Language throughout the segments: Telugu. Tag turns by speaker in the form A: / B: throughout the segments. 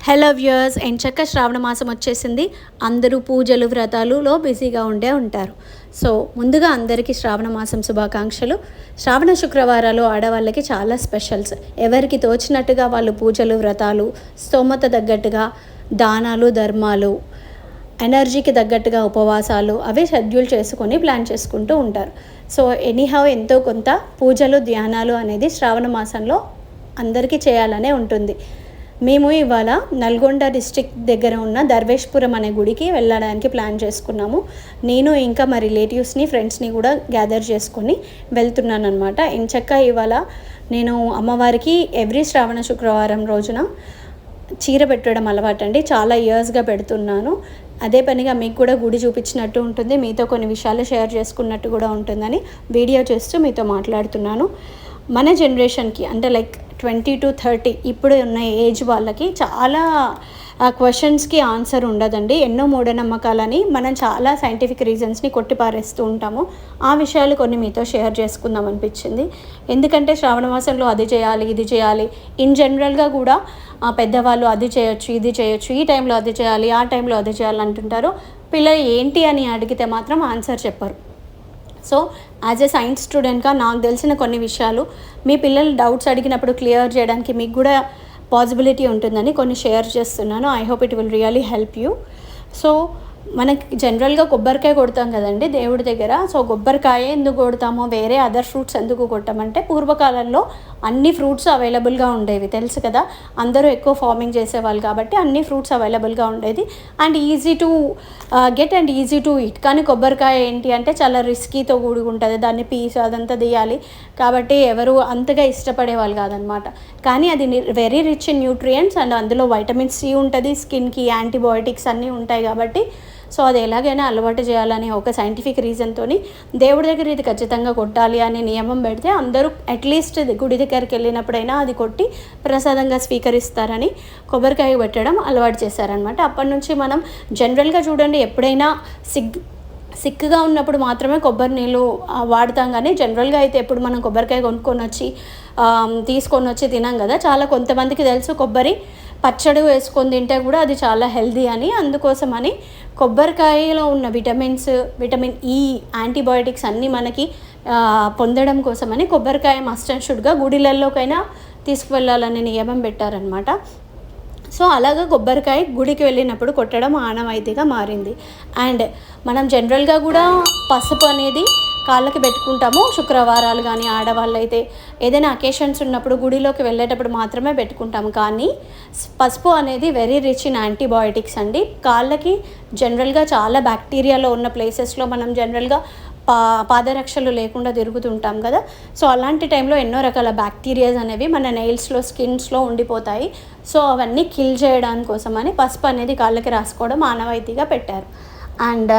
A: హలో వ్యూయర్స్, ఎంచక్క శ్రావణ మాసం వచ్చేసింది. అందరూ పూజలు వ్రతాలులో బిజీగా ఉంటారు. సో ముందుగా అందరికీ శ్రావణ మాసం శుభాకాంక్షలు. శ్రావణ శుక్రవారాలు ఆడవాళ్ళకి చాలా స్పెషల్స్. ఎవరికి తోచినట్టుగా వాళ్ళు పూజలు వ్రతాలు, స్తోమత తగ్గట్టుగా దానాలు ధర్మాలు, ఎనర్జీకి తగ్గట్టుగా ఉపవాసాలు అవే షెడ్యూల్ చేసుకొని ప్లాన్ చేసుకుంటూ ఉంటారు. సో ఎనీహౌ ఎంతో కొంత పూజలు ధ్యానాలు అనేది శ్రావణ మాసంలో అందరికీ చేయాలనే ఉంటుంది. మేము ఇవాళ నల్గొండ డిస్ట్రిక్ట్ దగ్గర ఉన్న దర్వేష్పురం అనే గుడికి వెళ్ళడానికి ప్లాన్ చేసుకున్నాము. నేను ఇంకా మా రిలేటివ్స్ని ఫ్రెండ్స్ని కూడా గ్యాదర్ చేసుకొని వెళ్తున్నాను అనమాట. ఎంచక్క ఇవాళ నేను అమ్మవారికి ఎవ్రీ శ్రావణ శుక్రవారం రోజున చీర పెట్టడం అలవాటండి. చాలా ఇయర్స్గా పెడుతున్నాను. అదే పనిగా మీకు కూడా గుడి చూపించినట్టు ఉంటుంది, మీతో కొన్ని విషయాలు షేర్ చేసుకున్నట్టు కూడా ఉంటుందని వీడియో చేస్తూ మీతో మాట్లాడుతున్నాను. మన జనరేషన్కి అంటే లైక్ 20 to 30 ఇప్పుడు ఉన్న ఏజ్ వాళ్ళకి చాలా క్వశ్చన్స్కి ఆన్సర్ ఉండదండి. ఎన్నో మూఢనమ్మకాలని మనం చాలా సైంటిఫిక్ రీజన్స్ని కొట్టిపారేస్తూ ఉంటాము. ఆ విషయాలు కొన్ని మీతో షేర్ చేసుకుందాం అనిపించింది. ఎందుకంటే శ్రావణ మాసంలో అది చేయాలి ఇది చేయాలి, ఇన్ జనరల్గా కూడా పెద్దవాళ్ళు అది చేయొచ్చు ఇది చేయొచ్చు, ఈ టైంలో అది చేయాలి ఆ టైంలో అది చేయాలి అంటుంటారు. పిల్లలు ఏంటి అని అడిగితే మాత్రం ఆన్సర్ చెప్పరు. సో యాజ్ ఎ సైన్స్ స్టూడెంట్గా నాకు తెలిసిన కొన్ని విషయాలు మీ పిల్లలు డౌట్స్ అడిగినప్పుడు క్లియర్ చేయడానికి మీకు కూడా పాసిబిలిటీ ఉంటుందని కొన్ని షేర్ చేస్తున్నాను. I hope it will really help you. So మనకి జనరల్గా కొబ్బరికాయ కొడతాం కదండి దేవుడి దగ్గర. సో కొబ్బరికాయ ఎందుకు కొడతామో, వేరే అదర్ ఫ్రూట్స్ ఎందుకు కొట్టామంటే పూర్వకాలంలో అన్ని ఫ్రూట్స్ అవైలబుల్గా ఉండేవి, తెలుసు కదా. అందరూ ఎక్కువ ఫార్మింగ్ చేసేవాళ్ళు కాబట్టి అన్ని ఫ్రూట్స్ అవైలబుల్గా ఉండేది and easy to get and easy to eat. కానీ కొబ్బరికాయ ఏంటి అంటే చాలా రిస్కీతో కూడుకుంటుంది, దాన్ని పీస్ అదంతా తీయాలి కాబట్టి ఎవరు అంతగా ఇష్టపడేవాళ్ళు కాదనమాట. కానీ అది very rich in nutrients and అందులో వైటమిన్ సి ఉంటుంది, స్కిన్కి యాంటీబయోటిక్స్ అన్నీ ఉంటాయి కాబట్టి సో అది ఎలాగైనా అలవాటు చేయాలని ఒక సైంటిఫిక్ రీజన్తో దేవుడి దగ్గర ఇది ఖచ్చితంగా కొట్టాలి అనే నియమం పెడితే అందరూ అట్లీస్ట్ గుడి దగ్గరికి వెళ్ళినప్పుడైనా అది కొట్టి ప్రసాదంగా స్వీకరిస్తారని కొబ్బరికాయ పెట్టడం అలవాటు చేశారనమాట. అప్పటి నుంచి మనం జనరల్గా చూడండి, ఎప్పుడైనా సిక్గా ఉన్నప్పుడు మాత్రమే కొబ్బరి నీళ్ళు వాడతాం. కానీ జనరల్గా అయితే ఎప్పుడు మనం కొబ్బరికాయ తీసుకొని వచ్చి తినాం కదా. చాలా కొంతమందికి తెలుసు కొబ్బరి పచ్చడి వేసుకొని తింటే కూడా అది చాలా హెల్దీ అని. అందుకోసమని కొబ్బరికాయలో ఉన్న విటమిన్ ఈ, యాంటీబయోటిక్స్ అన్నీ మనకి పొందడం కోసమని కొబ్బరికాయ మస్ట్ అండ్ షుడ్గా గుడిలలోకైనా తీసుకువెళ్ళాలనే నియమం పెట్టారనమాట. సో అలాగా కొబ్బరికాయ గుడికి వెళ్ళినప్పుడు కొట్టడం ఆనవాయితీగా మారింది. అండ్ మనం జనరల్గా కూడా పసుపు అనేది కాళ్ళకి పెట్టుకుంటాము. శుక్రవారాలు కానీ ఆడవాళ్ళు అయితే ఏదైనా అకేషన్స్ ఉన్నప్పుడు గుడిలోకి వెళ్ళేటప్పుడు మాత్రమే పెట్టుకుంటాము. కానీ పసుపు అనేది వెరీ రిచ్ ఇన్ యాంటీబయోటిక్స్ అండి. కాళ్ళకి జనరల్గా చాలా బ్యాక్టీరియాలో ఉన్న ప్లేసెస్లో మనం జనరల్గా పాదరక్షలు లేకుండా తిరుగుతుంటాం కదా. సో అలాంటి టైంలో ఎన్నో రకాల బ్యాక్టీరియాస్ అనేవి మన నెయిల్స్లో స్కిన్స్లో ఉండిపోతాయి. సో అవన్నీ కిల్ చేయడానికి కోసమని పసుపు అనేది కాళ్ళకి రాసుకోవడం ఆనవాయితీగా పెట్టారు. అండ్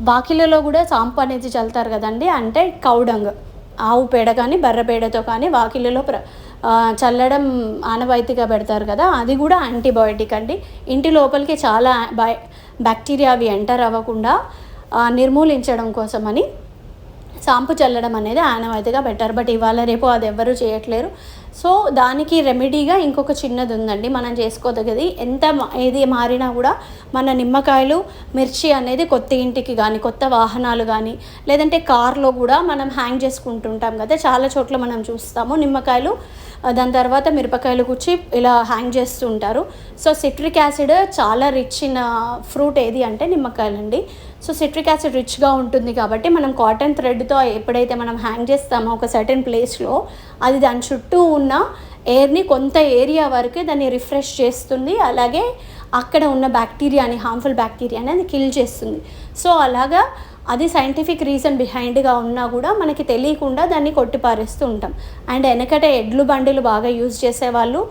A: వాకిలలో కూడా సాంపు అనేది చల్లుతారు కదండి, అంటే కౌడంగ్, ఆవు పేడ కానీ బర్ర పేడతో కానీ వాకిలలో చల్లడం ఆనవాయితీగా పెడతారు కదా. అది కూడా యాంటీబయోటిక్ అండి. ఇంటి లోపలికి చాలా బ్యాక్టీరియా అవి ఎంటర్ అవ్వకుండా నిర్మూలించడం కోసమని సాంపు చల్లడం అనేది ఆనవాయితీగా పెట్టారు. బట్ ఇవాళ రేపు అది ఎవ్వరూ చేయట్లేరు. సో దానికి రెమెడీగా ఇంకొక చిన్నది ఉందండి మనం చేసుకోదగ్గది. ఏది మారినా కూడా మన నిమ్మకాయలు మిర్చి అనేది కొత్త ఇంటికి కానీ కొత్త వాహనాలు కానీ లేదంటే కార్లో కూడా మనం హ్యాంగ్ చేసుకుంటుంటాం కదా. చాలా చోట్ల మనం చూస్తాము నిమ్మకాయలు, దాని తర్వాత మిరపకాయలు కుచ్చి ఇలా హ్యాంగ్ చేస్తూ ఉంటారు. సో సిట్రిక్ యాసిడ్ చాలా రిచ్ ఇన్ ఫ్రూట్ ఏది అంటే నిమ్మకాయలండి. సో సిట్రిక్ యాసిడ్ రిచ్గా ఉంటుంది కాబట్టి మనం కాటన్ థ్రెడ్తో ఎప్పుడైతే మనం హ్యాంగ్ చేస్తామో ఒక సర్టెన్ ప్లేస్లో అది దాని చుట్టూ ఉన్న ఎయిర్ని కొంత ఏరియా వరకు దాన్ని రిఫ్రెష్ చేస్తుంది. అలాగే అక్కడ ఉన్న బ్యాక్టీరియాని, హార్మ్ఫుల్ బ్యాక్టీరియాని అది కిల్ చేస్తుంది. సో అలాగా అది సైంటిఫిక్ రీజన్ బిహైండ్గా ఉన్నా కూడా మనకి తెలియకుండా దాన్ని కొట్టిపారేస్తూ ఉంటాం. అండ్ వెనకట ఎడ్లు బండిలు బాగా యూజ్ చేసేవాళ్ళు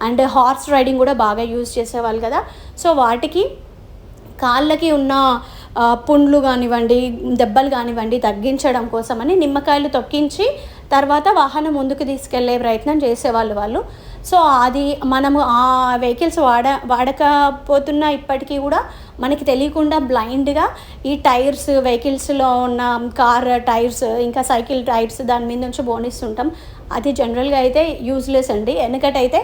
A: అండ్ హార్స్ రైడింగ్ కూడా బాగా యూజ్ చేసేవాళ్ళు కదా. సో వాటికి కాళ్ళకి ఉన్న పుండ్లు కానివ్వండి, దెబ్బలు కానివ్వండి తగ్గించడం కోసమని నిమ్మకాయలు తొక్కించి తర్వాత వాహనం ముందుకు తీసుకెళ్లే ప్రయత్నం చేసేవాళ్ళు వాళ్ళు. సో అది మనము ఆ వెహికల్స్ వాడకపోతున్నా ఇప్పటికీ కూడా మనకి తెలియకుండా బ్లైండ్గా ఈ టైర్స్, వెహికల్స్లో ఉన్న కార్ టైర్స్ ఇంకా సైకిల్ టైర్స్ దాని మీద నుంచి బోనిస్తుంటాం. అది జనరల్గా అయితే యూజ్లెస్ అండి. ఎందుకంటే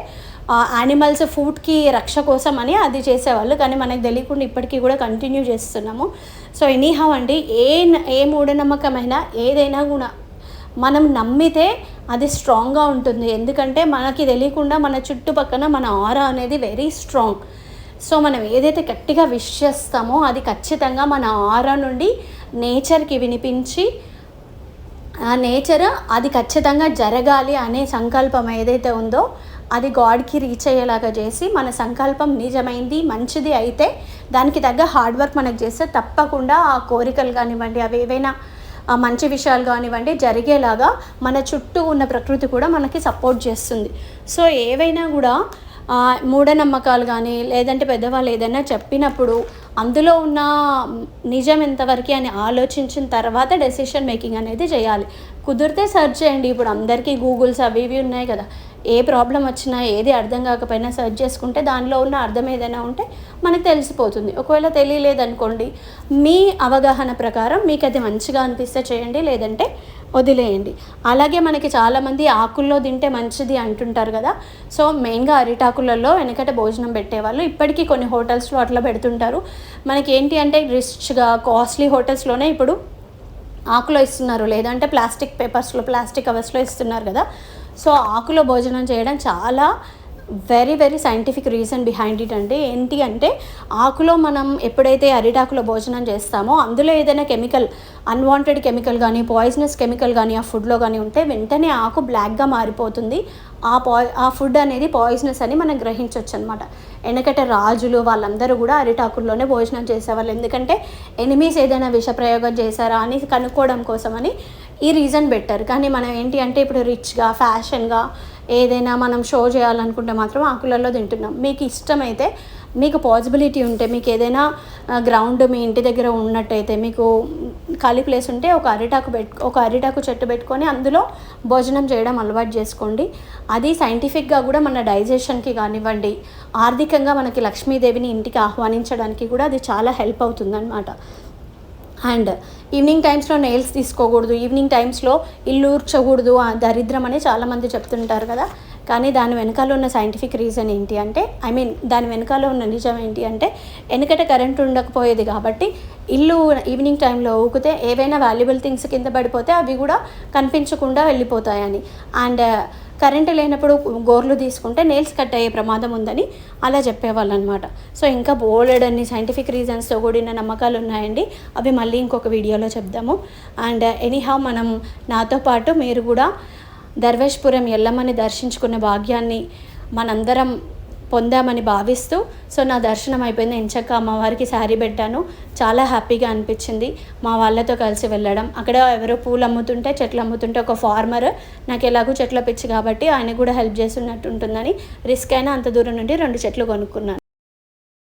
A: యానిమల్స్ ఫుడ్కి రక్ష కోసం అని అది చేసేవాళ్ళు, కానీ మనకు తెలియకుండా ఇప్పటికీ కూడా కంటిన్యూ చేస్తున్నాము. సో ఎనీహౌ అండి, ఏ మూఢనమ్మకమైనా ఏదైనా కూడా మనం నమ్మితే అది స్ట్రాంగ్గా ఉంటుంది. ఎందుకంటే మనకి తెలియకుండా మన చుట్టుపక్కల మన ఆరా అనేది వెరీ స్ట్రాంగ్. సో మనం ఏదైతే గట్టిగా విష్ చేస్తామో అది ఖచ్చితంగా మన ఆరా నుండి నేచర్కి వినిపించి ఆ నేచర్ అది ఖచ్చితంగా జరగాలి అనే సంకల్పం ఏదైతే ఉందో అది గాడ్కి రీచ్ అయ్యేలాగా చేసి, మన సంకల్పం నిజమైంది మంచిది అయితే దానికి తగ్గ హార్డ్ వర్క్ మనకు చేస్తే తప్పకుండా ఆ కోరికలు కానివ్వండి, అవి ఏవైనా మంచి విషయాలు కానివ్వండి జరిగేలాగా మన చుట్టూ ఉన్న ప్రకృతి కూడా మనకి సపోర్ట్ చేస్తుంది. సో ఏవైనా కూడా మూఢనమ్మకాలు కానీ లేదంటే పెద్దవాళ్ళు ఏదైనా చెప్పినప్పుడు అందులో ఉన్న నిజం ఎంతవరకు అని ఆలోచించిన తర్వాత డెసిషన్ మేకింగ్ అనేది చేయాలి. కుదిరితే సెర్చ్ చేయండి. ఇప్పుడు అందరికీ గూగుల్స్ అవి ఇవి ఉన్నాయి కదా, ఏ ప్రాబ్లం వచ్చినా ఏది అర్థం కాకపోయినా సెర్చ్ చేసుకుంటే దానిలో ఉన్న అర్థం ఏదైనా ఉంటే మనకు తెలిసిపోతుంది. ఒకవేళ తెలియలేదనుకోండి, మీ అవగాహన ప్రకారం మీకు అది మంచిగా అనిపిస్తే చేయండి, లేదంటే వదిలేయండి. అలాగే మనకి చాలామంది ఆకుల్లో తింటే మంచిది అంటుంటారు కదా. సో మెయిన్గా అరిటాకులలో వెనకట భోజనం పెట్టేవాళ్ళు, ఇప్పటికీ కొన్ని హోటల్స్లో అట్లా పెడుతుంటారు. మనకి ఏంటి అంటే రిచ్గా కాస్ట్లీ హోటల్స్లోనే ఇప్పుడు ఆకులో ఇస్తున్నారు, లేదంటే ప్లాస్టిక్ పేపర్స్లో ప్లాస్టిక్ కవర్స్లో ఇస్తున్నారు కదా. సో ఆకులో భోజనం చేయడం చాలా very very scientific reason behind it అండి. ఏంటి అంటే ఆకులో మనం ఎప్పుడైతే అరిటాకులో భోజనం చేస్తామో అందులో ఏదైనా కెమికల్, అన్వాంటెడ్ కెమికల్ కానీ పాయిజనస్ కెమికల్ కానీ ఆ ఫుడ్లో కానీ ఉంటే వెంటనే ఆకు బ్లాక్గా మారిపోతుంది. ఆ ఫుడ్ అనేది పాయిజనస్ అని మనం గ్రహించవచ్చు అనమాట. ఎందుకంటే రాజులు వాళ్ళందరూ కూడా అరిటాకుల్లోనే భోజనం చేసేవాళ్ళు, ఎందుకంటే ఎనిమీస్ ఏదైనా విషప్రయోగం చేశారా అని కనుక్కోవడం కోసమని ఈ రీజన్ పెట్టారు. కానీ మనం ఏంటి అంటే ఇప్పుడు రిచ్గా ఫ్యాషన్గా ఏదైనా మనం షో చేయాలనుకుంటే మాత్రం ఆకులలో తింటున్నాం. మీకు ఇష్టమైతే, మీకు పాసిబిలిటీ ఉంటే, మీకు ఏదైనా గ్రౌండ్ మీ ఇంటి దగ్గర ఉన్నట్టయితే, మీకు ఖాళీ ప్లేస్ ఉంటే ఒక అరిటాకు చెట్టు పెట్టుకొని అందులో భోజనం చేయడం అలవాటు చేసుకోండి. అది సైంటిఫిక్గా కూడా మన డైజెషన్కి కానివ్వండి, ఆర్థికంగా మనకి లక్ష్మీదేవిని ఇంటికి ఆహ్వానించడానికి కూడా అది చాలా హెల్ప్ అవుతుందన్నమాట. అండ్ ఈవినింగ్ టైమ్స్లో నెయిల్స్ తీసుకోకూడదు, ఈవినింగ్ టైమ్స్లో ఇల్లు ఊడ్చకూడదు, దరిద్రం అని చాలామంది చెప్తుంటారు కదా. కానీ దాని వెనకాల ఉన్న సైంటిఫిక్ రీజన్ ఏంటి అంటే, దాని వెనకాల ఉన్న నిజం ఏంటి అంటే, వెనకట కరెంట్ ఉండకపోయేది కాబట్టి ఇల్లు ఈవినింగ్ టైంలో ఊకితే ఏవైనా వాల్యుబుల్ థింగ్స్ కింద పడిపోతే అవి కూడా కనిపించకుండా వెళ్ళిపోతాయని. అండ్ కరెంటు లేనప్పుడు గోర్లు తీసుకుంటే నెయిల్స్ కట్ అయ్యే ప్రమాదం ఉందని అలా చెప్పేవాళ్ళు అనమాట. సో ఇంకా బోలెడన్ని సైంటిఫిక్ రీజన్స్తో కూడిన నమ్మకాలు ఉన్నాయండి, అవి మళ్ళీ ఇంకొక వీడియోలో చెప్దాము. అండ్ ఎనీహౌ మనం నాతో పాటు మీరు కూడా ధర్వేష్పురం ఎల్లమ్మని దర్శించుకున్న భాగ్యాన్ని మనందరం పొందామని భావిస్తూ, సో నా దర్శనం అయిపోయింది. ఎంచక్క అమ్మవారికి శారీ పెట్టాను, చాలా హ్యాపీగా అనిపించింది మా వాళ్ళతో కలిసి వెళ్ళడం. అక్కడ ఎవరో పూలు అమ్ముతుంటే, చెట్లు అమ్ముతుంటే ఒక ఫార్మర్, నాకు ఎలాగో చెట్ల పిచ్చి కాబట్టి ఆయన కూడా హెల్ప్ చేస్తున్నట్టు ఉంటుందని రిస్క్ అయినా అంత దూరం నుండి 2 చెట్లు కొనుక్కున్నాను.